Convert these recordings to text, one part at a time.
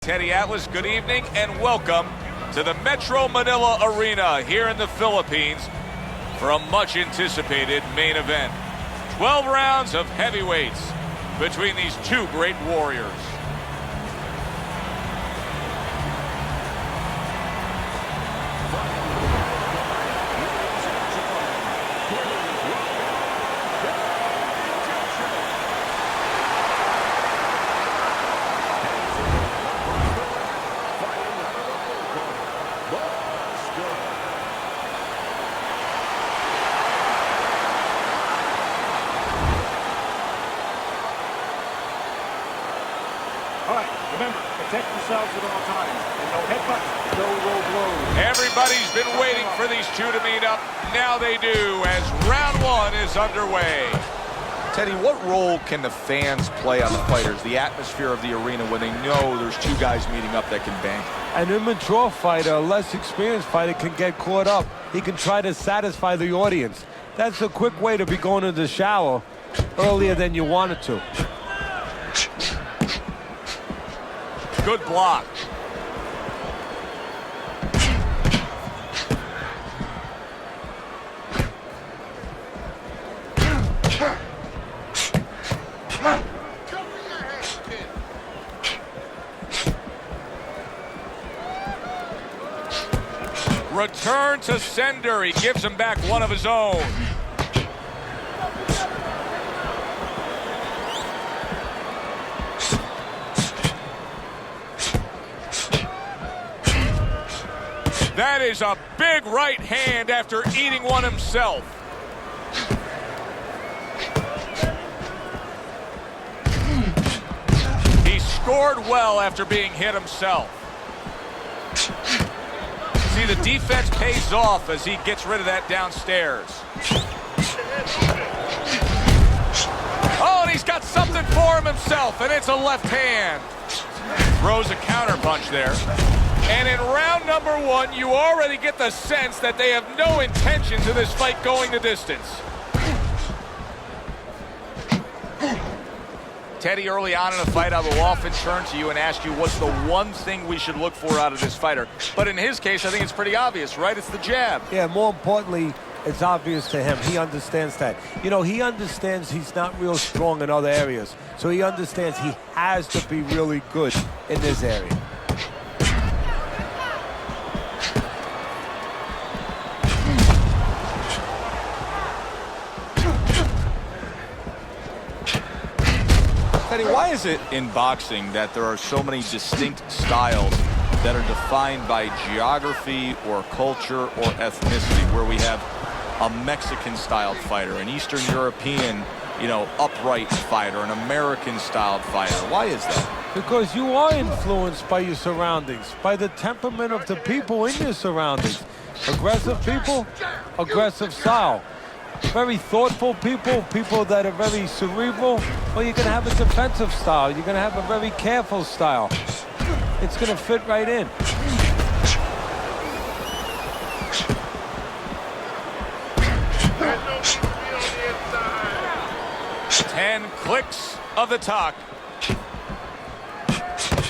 Teddy Atlas, good evening and welcome to the Metro Manila Arena here in the Philippines for a much anticipated main event. 12 rounds of heavyweights between these two great warriors. All right, remember, protect yourselves at all times. And no headbutts, no low blows. Everybody's been waiting for these two to meet up. Now they do as round one is underway. Teddy, what role can the fans play on the fighters, the atmosphere of the arena, when they know there's two guys meeting up that can bang? An immature fighter, a less experienced fighter, can get caught up. He can try to satisfy the audience. That's a quick way to be going to the shower earlier than you wanted to. Good block. Return to sender. He gives him back one of his own. That is a big right hand after eating one himself. He scored well after being hit himself. See, the defense pays off as he gets rid of that downstairs. Oh, and he's got something for him himself, and it's a left hand. Throws a counter punch there. And in round number one, you already get the sense that they have no intentions of this fight going the distance. Teddy, early on in a fight, I will often turn to you and ask you what's the one thing we should look for out of this fighter. But in his case, I think it's pretty obvious, right? It's the jab. Yeah, more importantly, it's obvious to him. He understands that. You know, he understands he's not real strong in other areas. So he understands he has to be really good in this area. Teddy, why is it in boxing that there are so many distinct styles that are defined by geography or culture or ethnicity, where we have a Mexican-styled fighter, an Eastern European, upright fighter, an American-styled fighter? Why is that? Because you are influenced by your surroundings, by the temperament of the people in your surroundings. Aggressive people, aggressive style. Very thoughtful people, people that are very cerebral, well, you're going to have a defensive style. You're going to have a very careful style. It's going to fit right in. 10 clicks of the talk.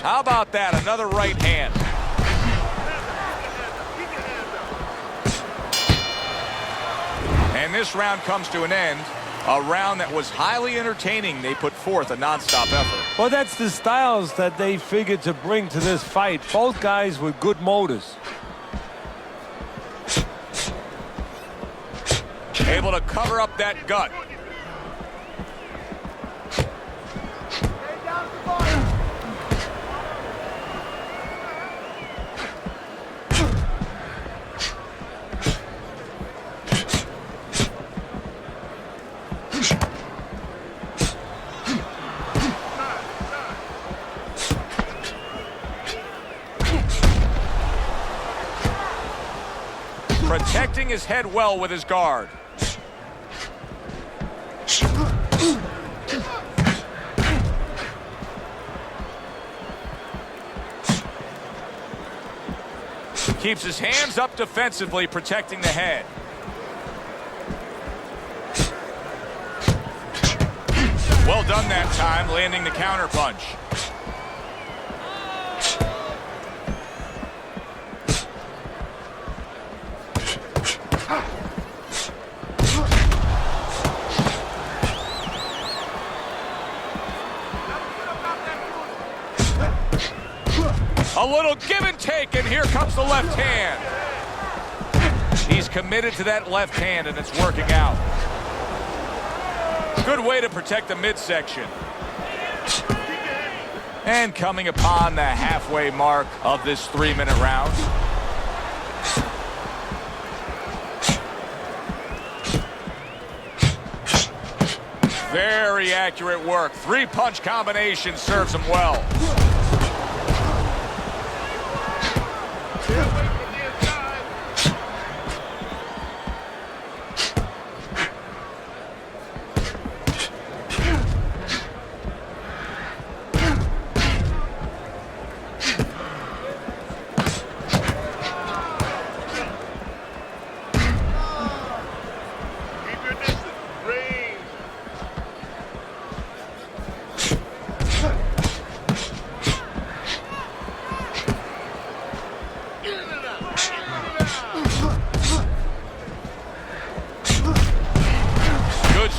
How about that? Another right hand. And this round comes to an end. A round that was highly entertaining. They put forth a nonstop effort. Well, that's the styles that they figured to bring to this fight. Both guys with good motors. Able to cover up that gut. Protecting his head well with his guard. Keeps his hands up defensively, protecting the head. Well done that time, landing the counter punch. A little give and take, and here comes the left hand. He's committed to that left hand, and it's working out. Good way to protect the midsection. And coming upon the halfway mark of this 3-minute round. Very accurate work. 3-punch combination serves him well.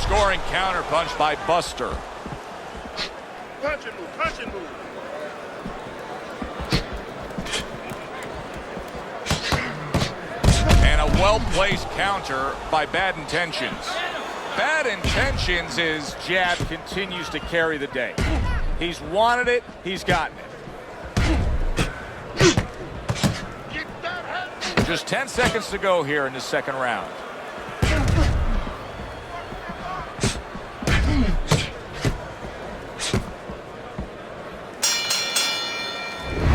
Scoring counter punch by Buster. Punch and move, punch and move. And a well-placed counter by Bad Intentions. Bad Intentions, his jab continues to carry the day. He's wanted it, he's gotten it. Just 10 seconds to go here in the second round.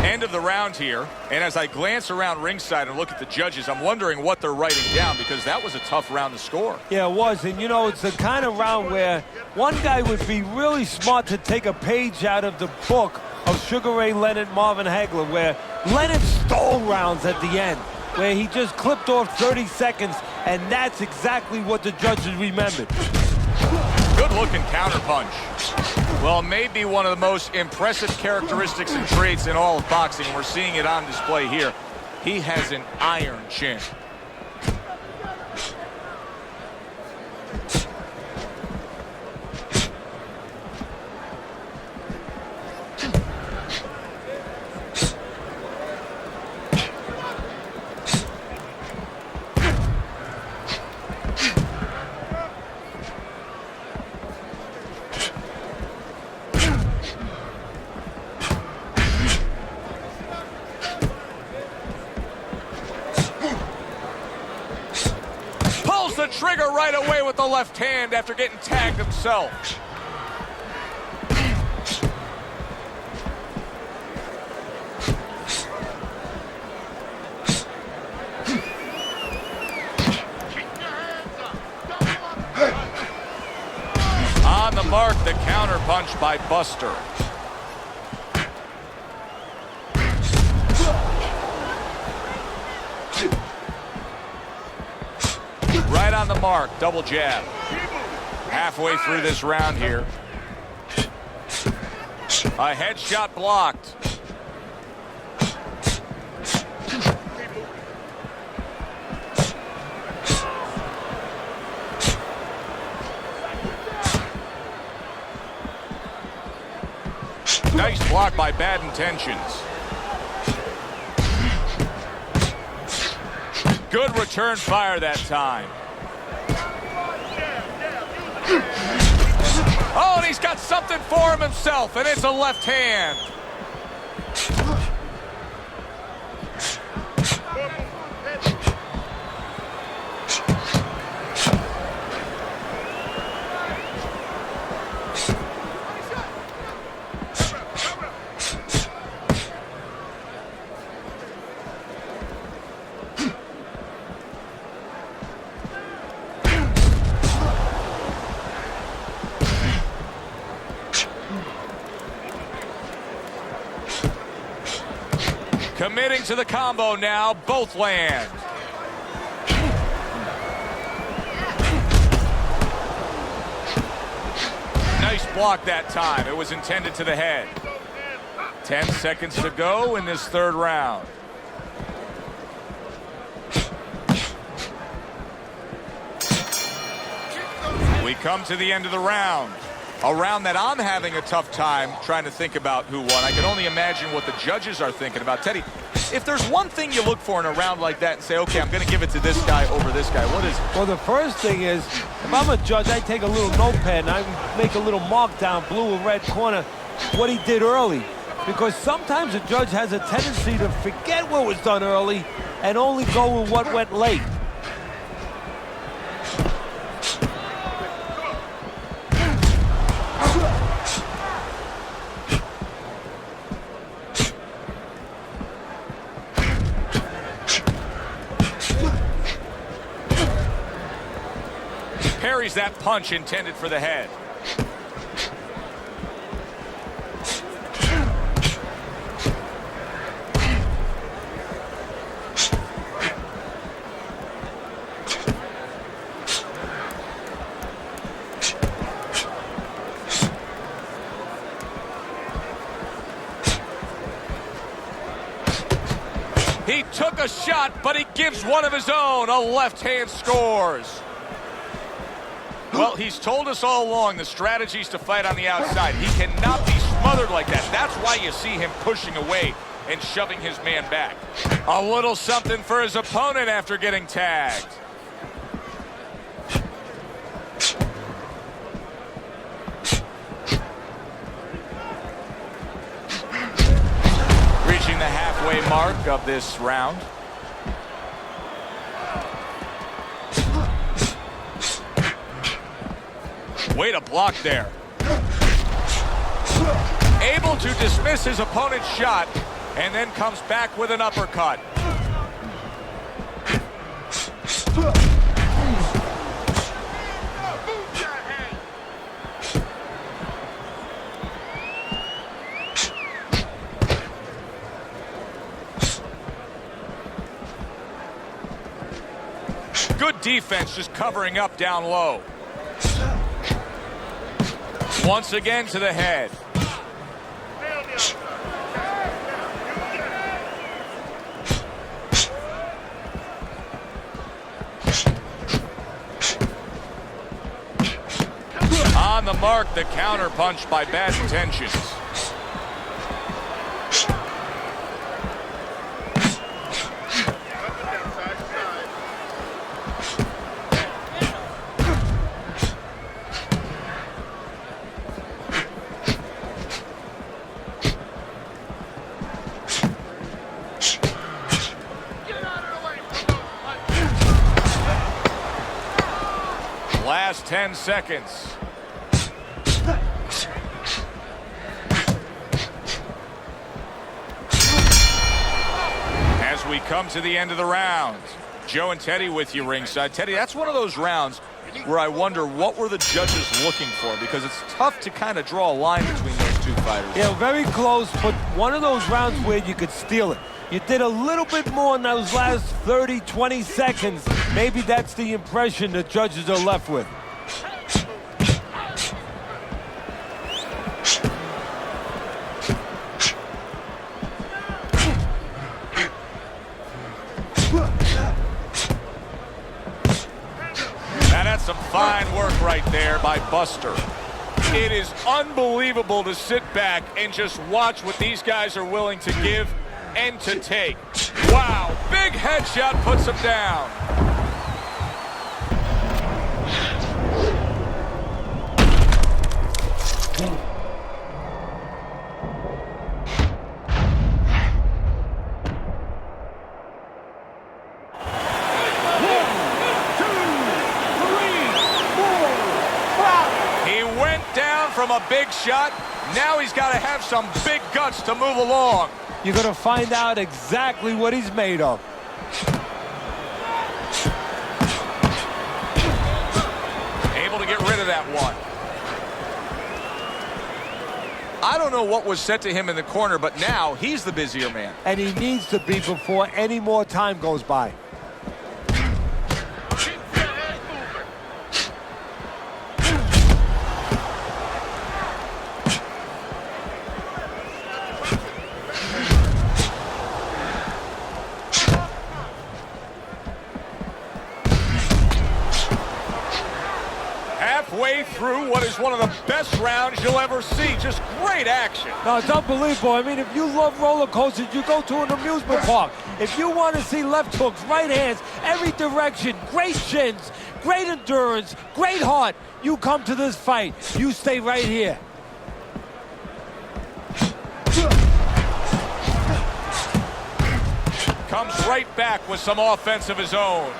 End of the round here, and as I glance around ringside and look at the judges, I'm wondering what they're writing down, because that was a tough round to score. Yeah, it was, and you know, it's the kind of round where one guy would be really smart to take a page out of the book of Sugar Ray Leonard, Marvin Hagler, where Leonard stole rounds at the end, where he just clipped off 30 seconds, and that's exactly what the judges remembered. Good looking counter punch. Well, maybe one of the most impressive characteristics and traits in all of boxing. We're seeing it on display here. He has an iron chin. The trigger right away with the left hand after getting tagged himself. On the mark, the counter punch by Buster. Right on the mark, double jab. Halfway through this round here. A headshot blocked. Nice block by Bad Intentions. Good return fire that time. Oh, and he's got something for him himself, and it's a left hand. Committing to the combo now, both land. Nice block that time. It was intended to the head. 10 seconds to go in this third round. We come to the end of the round. A round that I'm having a tough time trying to think about who won. I can only imagine what the judges are thinking about. Teddy, if there's one thing you look for in a round like that and say, okay, I'm going to give it to this guy over this guy, what is it? Well, the first thing is, if I'm a judge, I take a little notepad and I make a little mark down, blue or red corner, what he did early. Because sometimes a judge has a tendency to forget what was done early and only go with what went late. Parries that punch intended for the head. He took a shot, but he gives one of his own. A left hand scores. Well, he's told us all along the strategy is to fight on the outside. He cannot be smothered like that. That's why you see him pushing away and shoving his man back. A little something for his opponent after getting tagged. Reaching the halfway mark of this round. Way to block there. Able to dismiss his opponent's shot and then comes back with an uppercut. Good defense, just covering up down low. Once again to the head. On the mark, the counter punch by Bad Intentions. Last 10 seconds. As we come to the end of the round, Joe and Teddy with you ringside. Teddy, that's one of those rounds where I wonder what were the judges looking for, because it's tough to kind of draw a line between those two fighters. Yeah, very close, but one of those rounds where you could steal it. You did a little bit more in those last 30, 20 seconds. Maybe that's the impression the judges are left with. Now that's some fine work right there by Buster. It is unbelievable to sit back and just watch what these guys are willing to give and to take. Wow, big headshot puts him down. He went down from a big shot. Now he's got to have some big guts to move along. You're going to find out exactly what he's made of. Able to get rid of that one. I don't know what was said to him in the corner, but now he's the busier man. And he needs to be before any more time goes by. Halfway through what is is one of the best rounds you'll ever see. Just great action. No, it's unbelievable. I mean, if you love roller coasters, you go to an amusement park. If you want to see left hooks, right hands, every direction, great shins, great endurance, great heart, you come to this fight. You stay right here. Comes right back with some offense of his own.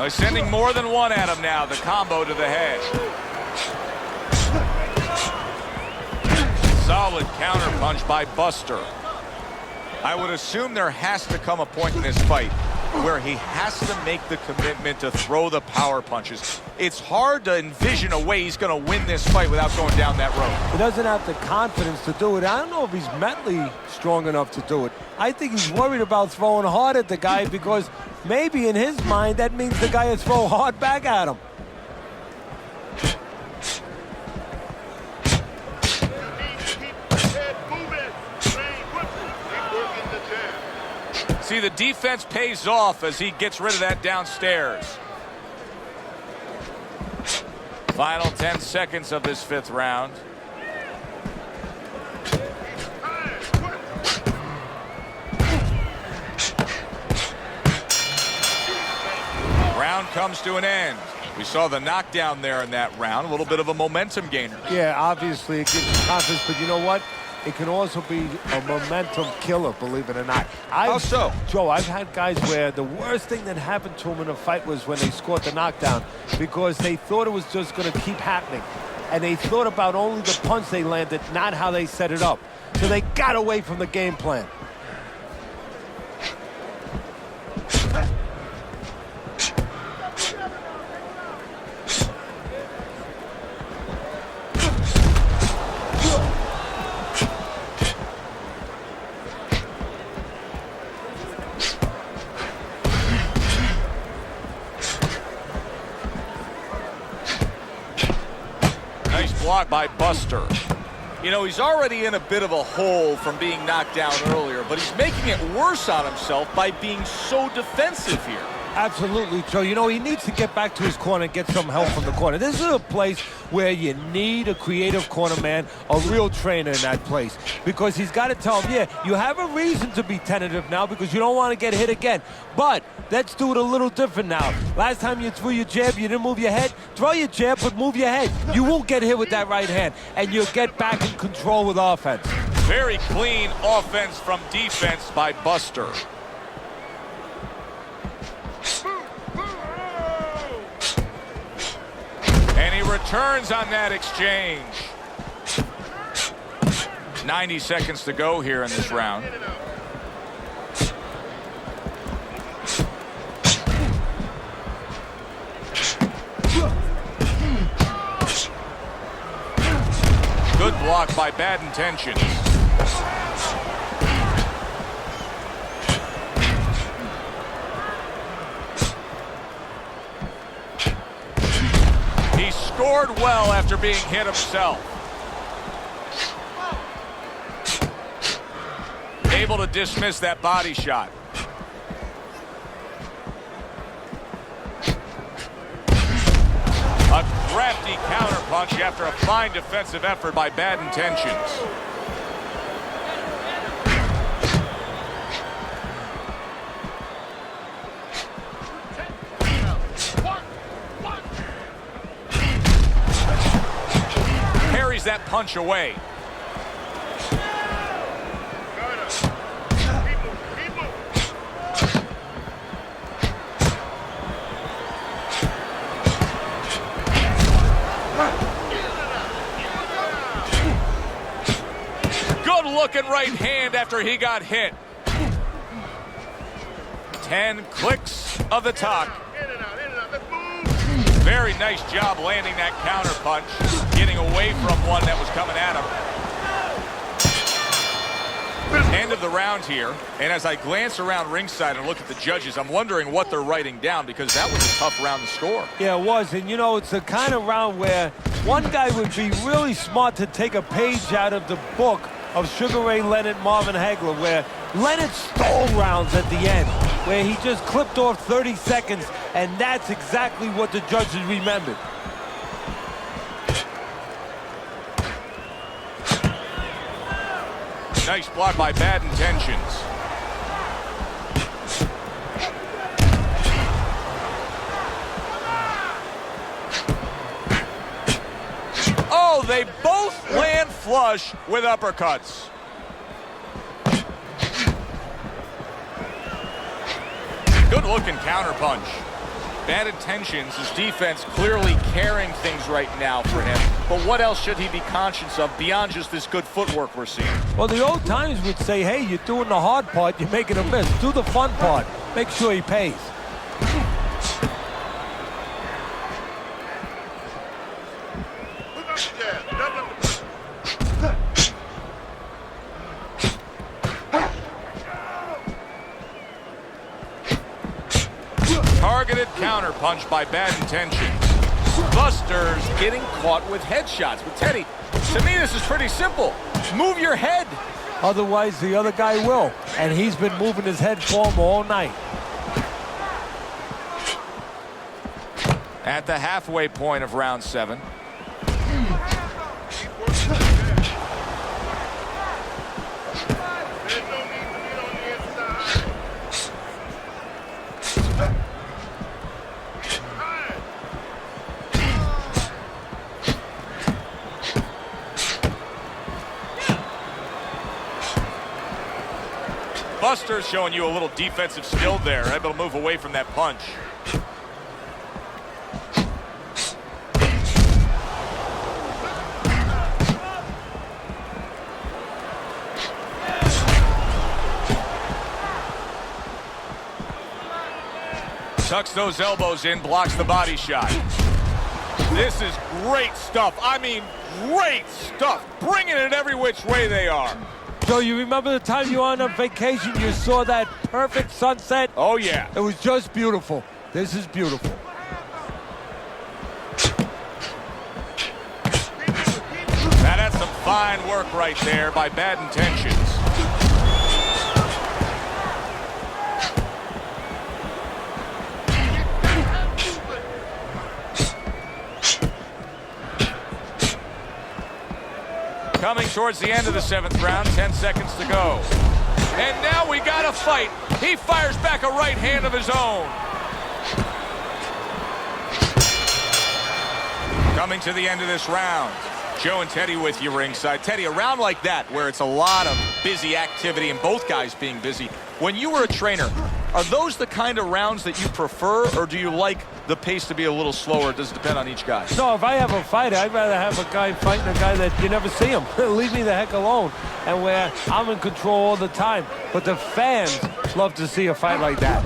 He's sending more than one at him now. The combo to the head. Solid counter punch by Buster. I would assume there has to come a point in this fight where he has to make the commitment to throw the power punches. It's hard to envision a way he's going to win this fight without going down that road. He doesn't have the confidence to do it. I don't know if he's mentally strong enough to do it. I think he's worried about throwing hard at the guy because maybe in his mind that means the guy will throw hard back at him. See, the defense pays off as he gets rid of that downstairs. Final 10 seconds of this 5th round. Round comes to an end. We saw the knockdown there in that round. A little bit of a momentum gainer. Yeah, obviously it gives you confidence, but you know what? It can also be a momentum killer, believe it or not. How so? Joe, I've had guys where the worst thing that happened to them in a fight was when they scored the knockdown because they thought it was just going to keep happening. And they thought about only the punch they landed, not how they set it up. So they got away from the game plan. Blocked by Buster. You know, he's already in a bit of a hole from being knocked down earlier, but he's making it worse on himself by being so defensive here. Absolutely, Joe. You know, he needs to get back to his corner and get some help from the corner. This is a place where you need a creative corner man, a real trainer in that place. Because he's got to tell him, yeah, you have a reason to be tentative now because you don't want to get hit again. But let's do it a little different now. Last time you threw your jab, you didn't move your head. Throw your jab, but move your head. You won't get hit with that right hand, and you'll get back in control with offense. Very clean offense from defense by Buster. And he returns on that exchange. 90 seconds to go here in this round. Good block by Bad Intentions. He scored well after being hit himself. Able to dismiss that body shot. A crafty counterpunch after a fine defensive effort by Bad Intentions. Parries that punch away. Looking right hand after he got hit. 10 clicks of the talk. Very nice job landing that counter punch, getting away from one that was coming at him. End of the round here, and as I glance around ringside and look at the judges, I'm wondering what they're writing down because that was a tough round to score. Yeah, it was, and you know, it's the kind of round where one guy would be really smart to take a page out of the book of Sugar Ray Leonard, Marvin Hagler, where Leonard stole rounds at the end, where he just clipped off 30 seconds and that's exactly what the judges remembered. Nice block by Bad Intentions. Oh, they both land flush with uppercuts. Good looking counterpunch. Bad Intentions, his defense clearly carrying things right now for him. But what else should he be conscious of beyond just this good footwork we're seeing? Well, the old times would say, hey, you're doing the hard part, you're making a miss. Do the fun part. Make sure he pays. Targeted counterpunch by Bad Intentions. Buster's getting caught with headshots. But Teddy, to me this is pretty simple. Move your head. Otherwise, the other guy will. And he's been moving his head for him all night. At the halfway point of round 7. Buster's showing you a little defensive skill there, able to move away from that punch. Tucks those elbows in, blocks the body shot. This is great stuff. I mean, great stuff. Bringing it every which way they are. So you remember the time you were on a vacation, you saw that perfect sunset? Oh, yeah. It was just beautiful. This is beautiful. Now that's some fine work right there by Bad Intentions. Coming towards the end of the 7th round, 10 seconds to go. And now we got a fight. He fires back a right hand of his own. Coming to the end of this round. Joe and Teddy with you ringside. Teddy, a round like that where it's a lot of busy activity and both guys being busy. When you were a trainer, are those the kind of rounds that you prefer, or do you like the pace to be a little slower? Does it depend on each guy? No, if I have a fighter, I'd rather have a guy fighting a guy that you never see him. Leave me the heck alone. And where I'm in control all the time. But the fans love to see a fight like that.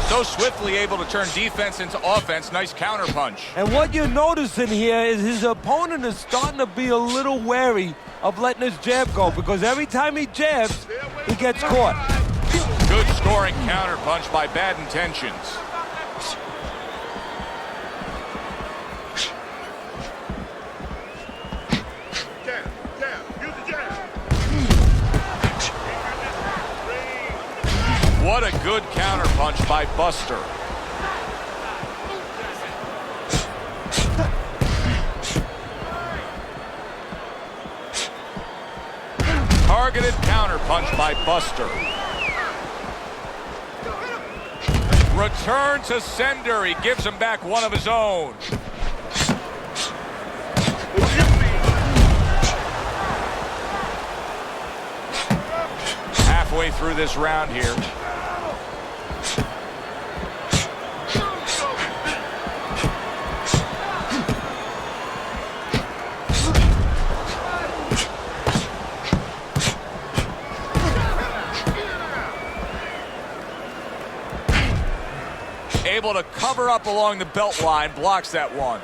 So swiftly able to turn defense into offense. Nice counterpunch. And what you're noticing here is his opponent is starting to be a little wary of letting his jab go, because every time he jabs, he gets caught. Good scoring counterpunch by Bad Intentions. What a good counterpunch by Buster. Targeted counterpunch by Buster. Return to sender. He gives him back one of his own. Halfway through this round here. Able to cover up along the belt line, blocks that one.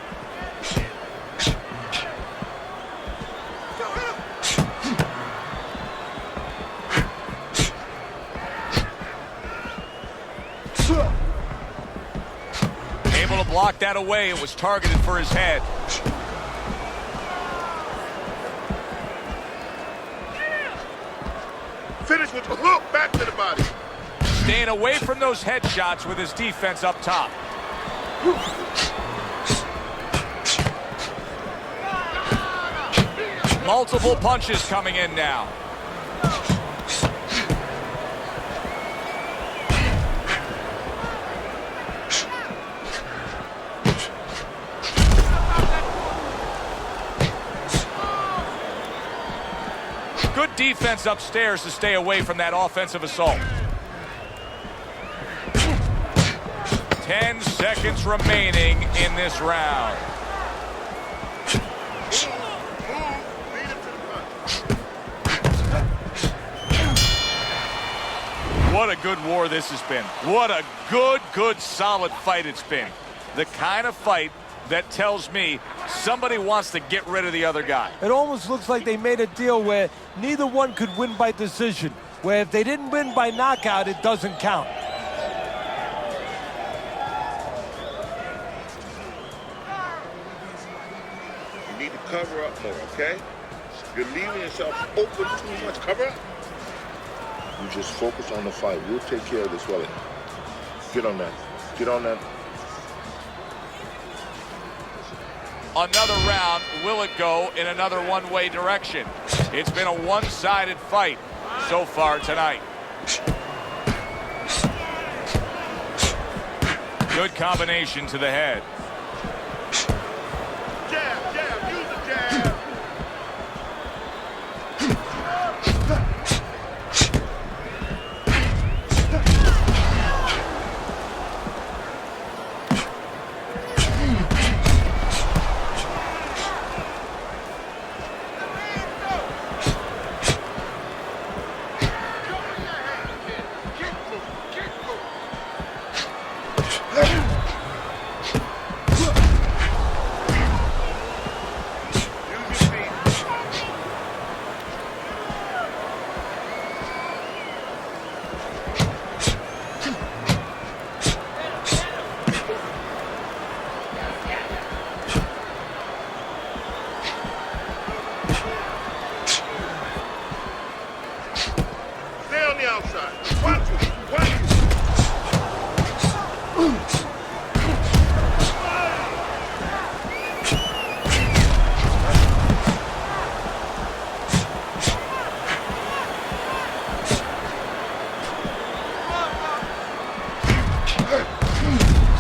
blocked that away. It was targeted for his head. Finish with the hook back to the body. Staying away from those headshots with his defense up top. Multiple punches coming in now. Good defense upstairs to stay away from that offensive assault. 10 seconds remaining in this round. What a good war this has been. What a good, solid fight it's been. The kind of fight that tells me somebody wants to get rid of the other guy. It almost looks like they made a deal where neither one could win by decision, where if they didn't win by knockout, it doesn't count. You need to cover up more, okay? You're leaving yourself open too much. Cover up. You just focus on the fight. We'll take care of this swelling. Get on that. Get on that. Another round, will it go in another one-way direction? It's been a one-sided fight so far tonight. Good combination to the head. Jab, jab, use the jab.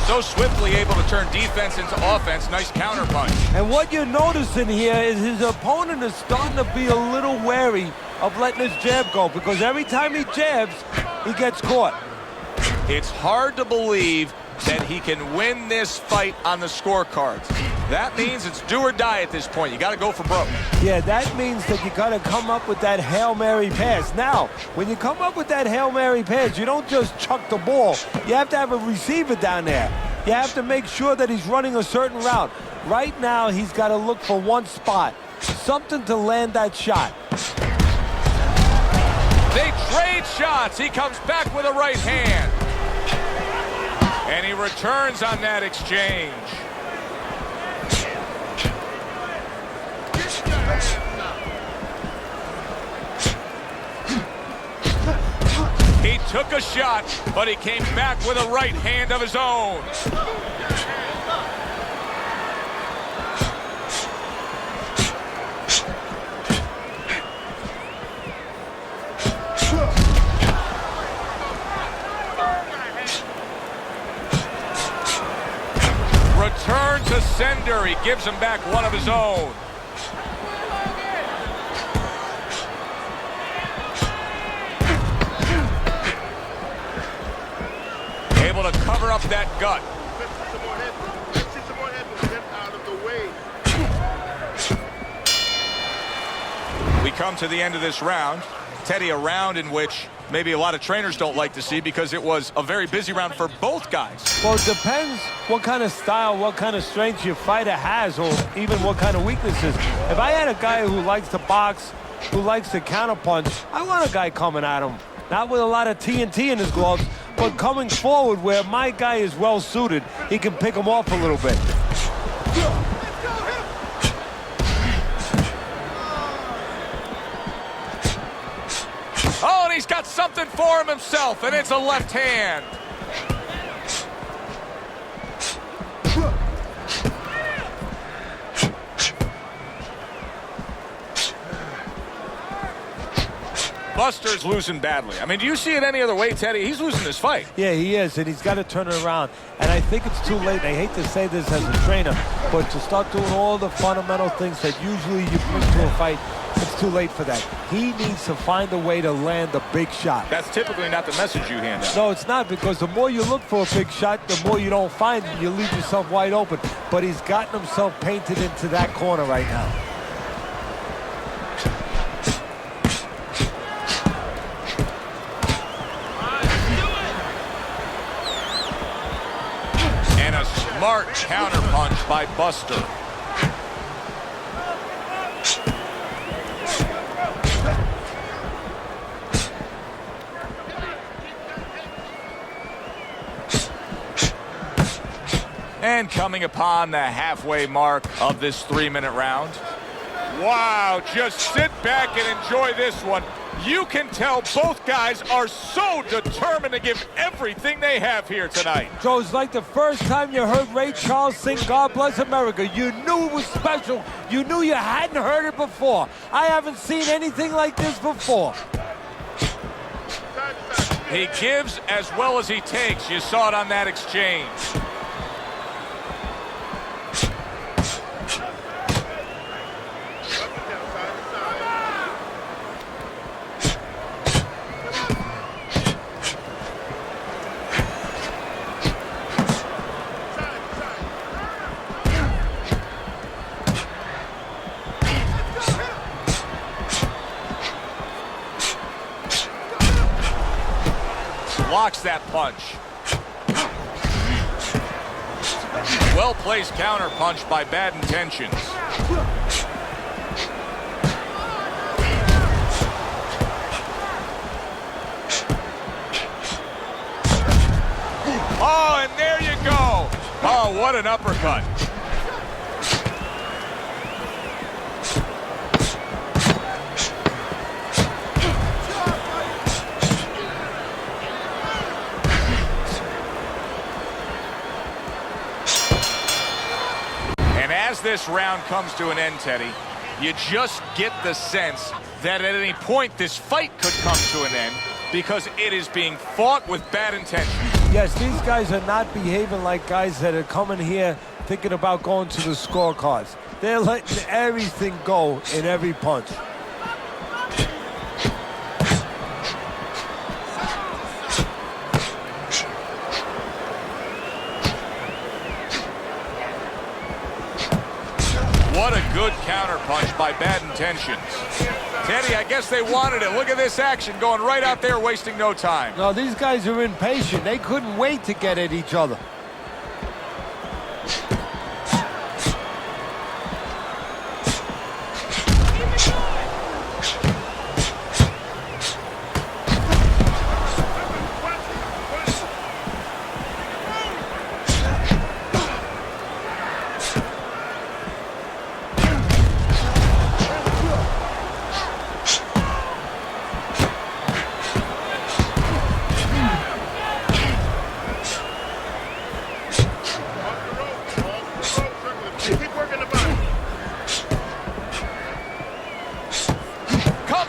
So swiftly able to turn defense into offense. Nice counter punch. And what you're noticing here is his opponent is starting to be a little wary of letting his jab go, because every time he jabs, he gets caught. It's hard to believe that he can win this fight on the scorecards. That means it's do or die at this point. You got to go for broke. Yeah, that means that you got to come up with that Hail Mary pass. Now, when you come up with that Hail Mary pass, you don't just chuck the ball. You have to have a receiver down there. You have to make sure that he's running a certain route. Right now, he's got to look for one spot, something to land that shot. They trade shots. He comes back with a right hand. And he returns on that exchange. He took a shot, but he came back with a right hand of his own. Return to sender. He gives him back one of his own. Able to cover up that gut. We come to the end of this round. Teddy, a round in which maybe a lot of trainers don't like to see because it was a very busy round for both guys. Well, it depends what kind of style, what kind of strength your fighter has, or even what kind of weaknesses. If I had a guy who likes to box, who likes to counterpunch, I want a guy coming at him. Not with a lot of TNT in his gloves, but coming forward where my guy is well suited, he can pick him off a little bit. Oh, and he's got something for him himself, and it's a left hand. Buster's losing badly. I mean, do you see it any other way, Teddy? He's losing this fight. Yeah, he is, and he's got to turn it around. And I think it's too late. I hate to say this as a trainer, but to start doing all the fundamental things that usually you bring to a fight, it's too late for that. He needs to find a way to land a big shot. That's typically not the message you hand out. No, it's not, because the more you look for a big shot, the more you don't find it. You leave yourself wide open. But he's gotten himself painted into that corner right now. Smart counterpunch by Buster. And coming upon the halfway mark of this 3-minute round. Wow, just sit back and enjoy this one. You can tell both guys are so determined to give everything they have here tonight. So it's like the first time you heard Ray Charles sing God Bless America. You knew it was special. You knew you hadn't heard it before. I haven't seen anything like this before. He gives as well as he takes. You saw it on that exchange. Blocks that punch. Well-placed counter punch by Bad Intentions. Oh, and there you go. Oh, what an uppercut. As this round comes to an end, Teddy, you just get the sense that at any point this fight could come to an end because it is being fought with bad intentions. Yes, these guys are not behaving like guys that are coming here thinking about going to the scorecards. They're letting everything go in every punch. What a good counterpunch by Bad Intentions. Teddy, I guess they wanted it. Look at this action going right out there, wasting no time. No, these guys are impatient. They couldn't wait to get at each other.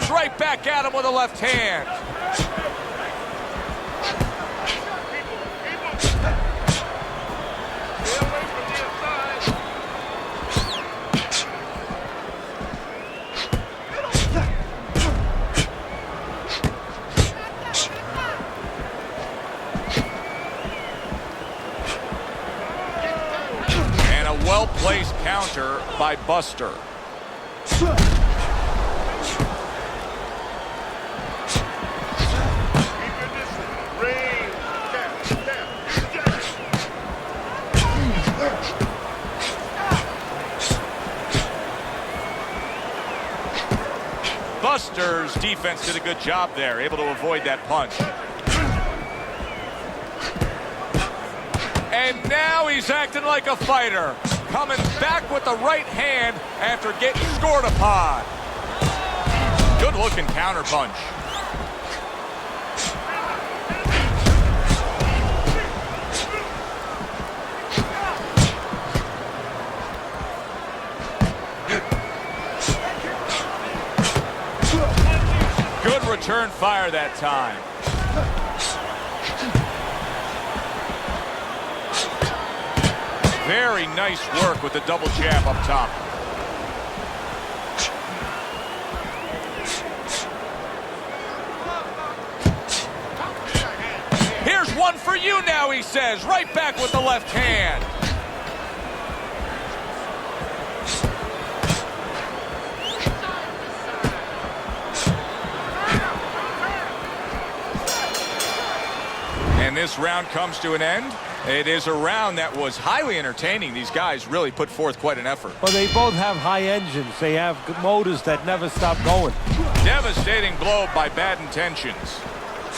Right back at him with a left hand. And a well-placed counter by Buster. Buster's defense did a good job there, able to avoid that punch. And now he's acting like a fighter, coming back with the right hand after getting scored upon. Good-looking counterpunch. Good return fire that time. Very nice work with the double jab up top. Here's one for you now, he says. Right back with the left hand. And this round comes to an end. It is a round that was highly entertaining. These guys really put forth quite an effort. Well, they both have high engines. They have motors that never stop going. Devastating blow by Bad Intentions.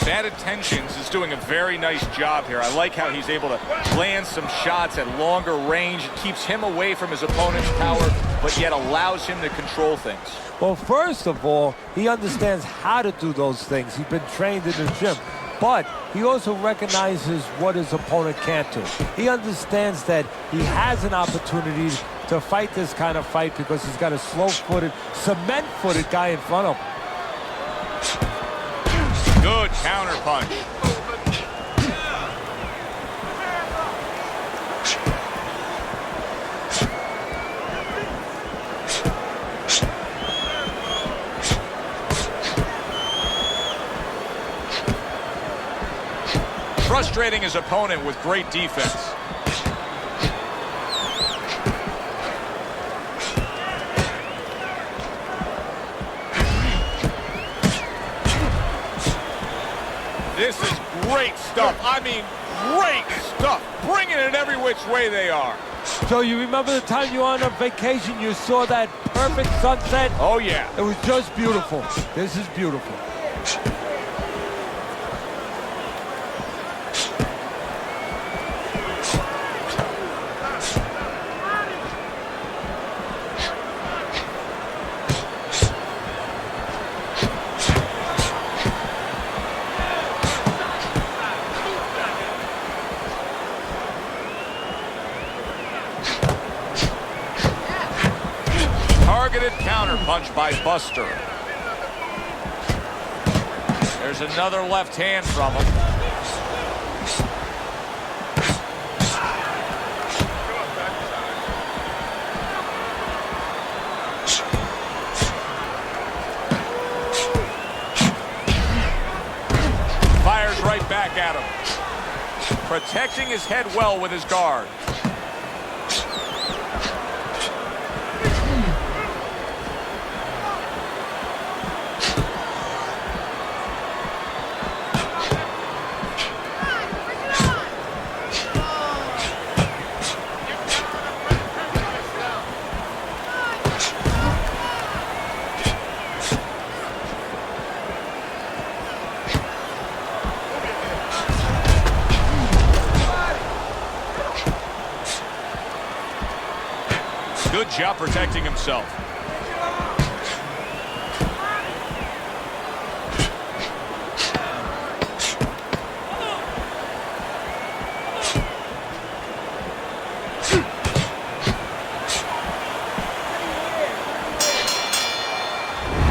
Bad Intentions is doing a very nice job here. I like how he's able to land some shots at longer range. It keeps him away from his opponent's power, but yet allows him to control things. Well, first of all, he understands how to do those things. He's been trained in the gym. But he also recognizes what his opponent can't do. He understands that he has an opportunity to fight this kind of fight because he's got a slow-footed, cement-footed guy in front of him. Good counterpunch. Frustrating his opponent with great defense. This is great stuff. I mean, great stuff. Bringing it every which way they are. So you remember the time you were on a vacation, you saw that perfect sunset? Oh, yeah. It was just beautiful. This is beautiful. Targeted counterpunch by Buster. There's another left hand from him. Fires right back at him. Protecting his head well with his guard. Good job protecting himself.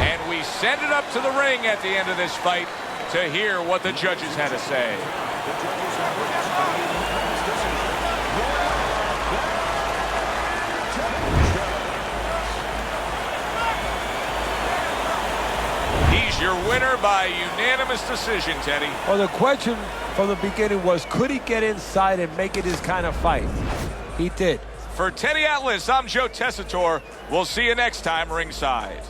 And we send it up to the ring at the end of this fight to hear what the judges had to say. Your winner by unanimous decision, Teddy. Well, the question from the beginning was, could he get inside and make it his kind of fight? He did. For Teddy Atlas, I'm Joe Tessitore. We'll see you next time ringside.